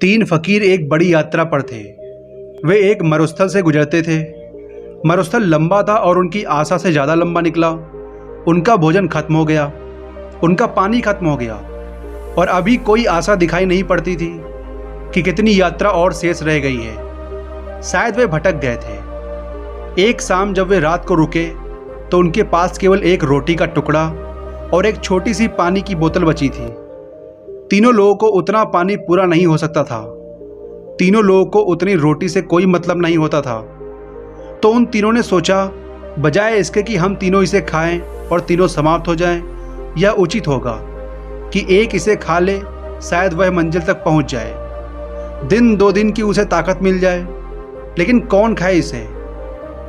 तीन फकीर एक बड़ी यात्रा पर थे। वे एक मरुस्थल से गुजरते थे। मरुस्थल लंबा था और उनकी आशा से ज़्यादा लंबा निकला। उनका भोजन खत्म हो गया, उनका पानी खत्म हो गया और अभी कोई आशा दिखाई नहीं पड़ती थी कि कितनी यात्रा और शेष रह गई है। शायद वे भटक गए थे। एक शाम जब वे रात को रुके तो उनके पास केवल एक रोटी का टुकड़ा और एक छोटी सी पानी की बोतल बची थी। तीनों लोगों को उतना पानी पूरा नहीं हो सकता था। तीनों लोगों को उतनी रोटी से कोई मतलब नहीं होता था। तो उन तीनों ने सोचा, बजाय इसके कि हम तीनों इसे खाएं और तीनों समाप्त हो जाएं, यह उचित होगा कि एक इसे खा ले, शायद वह मंजिल तक पहुंच जाए। दिन दो दिन की उसे ताकत मिल जाए। लेकिन कौन खाए इसे?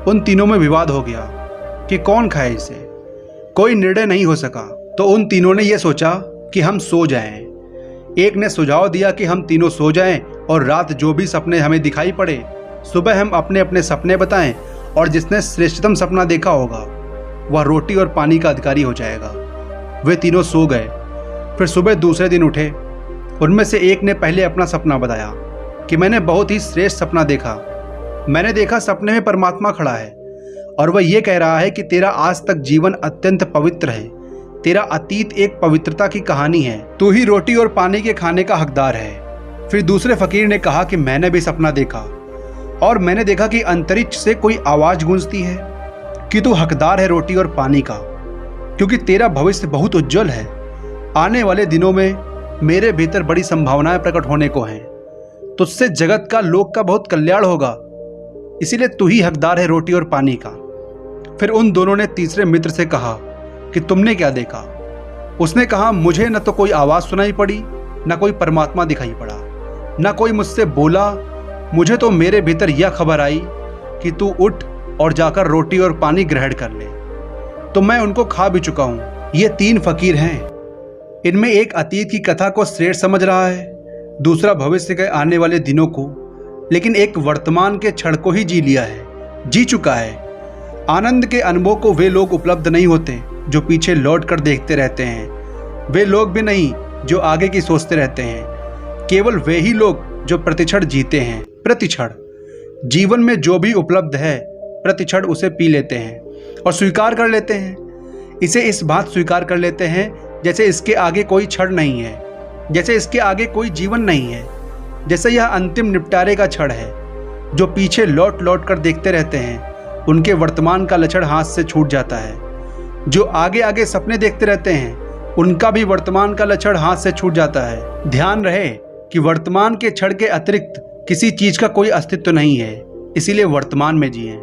उन तीनों में विवाद हो गया कि कौन खाए इसे। कोई निर्णय नहीं हो सका। तो उन तीनों ने यह सोचा कि हम सो जाएं। एक ने सुझाव दिया कि हम तीनों सो जाएं और रात जो भी सपने हमें दिखाई पड़े, सुबह हम अपने अपने सपने बताएं और जिसने श्रेष्ठतम सपना देखा होगा वह रोटी और पानी का अधिकारी हो जाएगा। वे तीनों सो गए। फिर सुबह दूसरे दिन उठे। उनमें से एक ने पहले अपना सपना बताया कि मैंने बहुत ही श्रेष्ठ सपना देखा। मैंने देखा सपने में परमात्मा खड़ा है और वह ये कह रहा है कि तेरा आज तक जीवन अत्यंत पवित्र है। तेरा अतीत एक पवित्रता की कहानी है। तू ही रोटी और पानी के खाने का हकदार है। फिर दूसरे फकीर ने कहा कि मैंने भी सपना देखा और मैंने देखा कि अंतरिक्ष से कोई आवाज गूंजती है कि तू हकदार है रोटी और पानी का, क्योंकि तेरा भविष्य बहुत उज्जवल है। आने वाले दिनों में मेरे भीतर बड़ी संभावनाएं प्रकट होने को हैं। तुझसे जगत का, लोक का बहुत कल्याण होगा, इसीलिए तू ही हकदार है रोटी और पानी का। फिर उन दोनों ने तीसरे मित्र से कहा कि तुमने क्या देखा? उसने कहा, मुझे न तो कोई आवाज सुनाई पड़ी, न कोई परमात्मा दिखाई पड़ा, न कोई मुझसे बोला। मुझे तो मेरे भीतर यह खबर आई कि तू उठ और जाकर रोटी और पानी ग्रहण कर ले। तो मैं उनको खा भी चुका हूं। ये तीन फकीर हैं। इनमें एक अतीत की कथा को श्रेष्ठ समझ रहा है, दूसरा भविष्य के आने वाले दिनों को, लेकिन एक वर्तमान के क्षण को ही जी लिया है, जी चुका है। आनंद के अनुभव को वे लोग उपलब्ध नहीं होते जो पीछे लौट कर देखते रहते हैं। वे लोग भी नहीं जो आगे की सोचते रहते हैं। केवल वे ही लोग जो प्रतिक्षण जीते हैं। प्रतिक्षण जीवन में जो भी उपलब्ध है, प्रतिक्षण उसे पी लेते हैं और स्वीकार कर लेते हैं। इसे इस बात स्वीकार कर लेते हैं जैसे इसके आगे कोई क्षण नहीं है, जैसे इसके आगे कोई जीवन नहीं है, जैसे यह अंतिम निपटारे का क्षण है। जो पीछे लौट लौट कर देखते रहते हैं उनके वर्तमान का लक्षण हाथ से छूट जाता है। जो आगे आगे सपने देखते रहते हैं उनका भी वर्तमान का लक्षण हाथ से छूट जाता है। ध्यान रहे कि वर्तमान के क्षण के अतिरिक्त किसी चीज का कोई अस्तित्व नहीं है, इसीलिए वर्तमान में जिएं।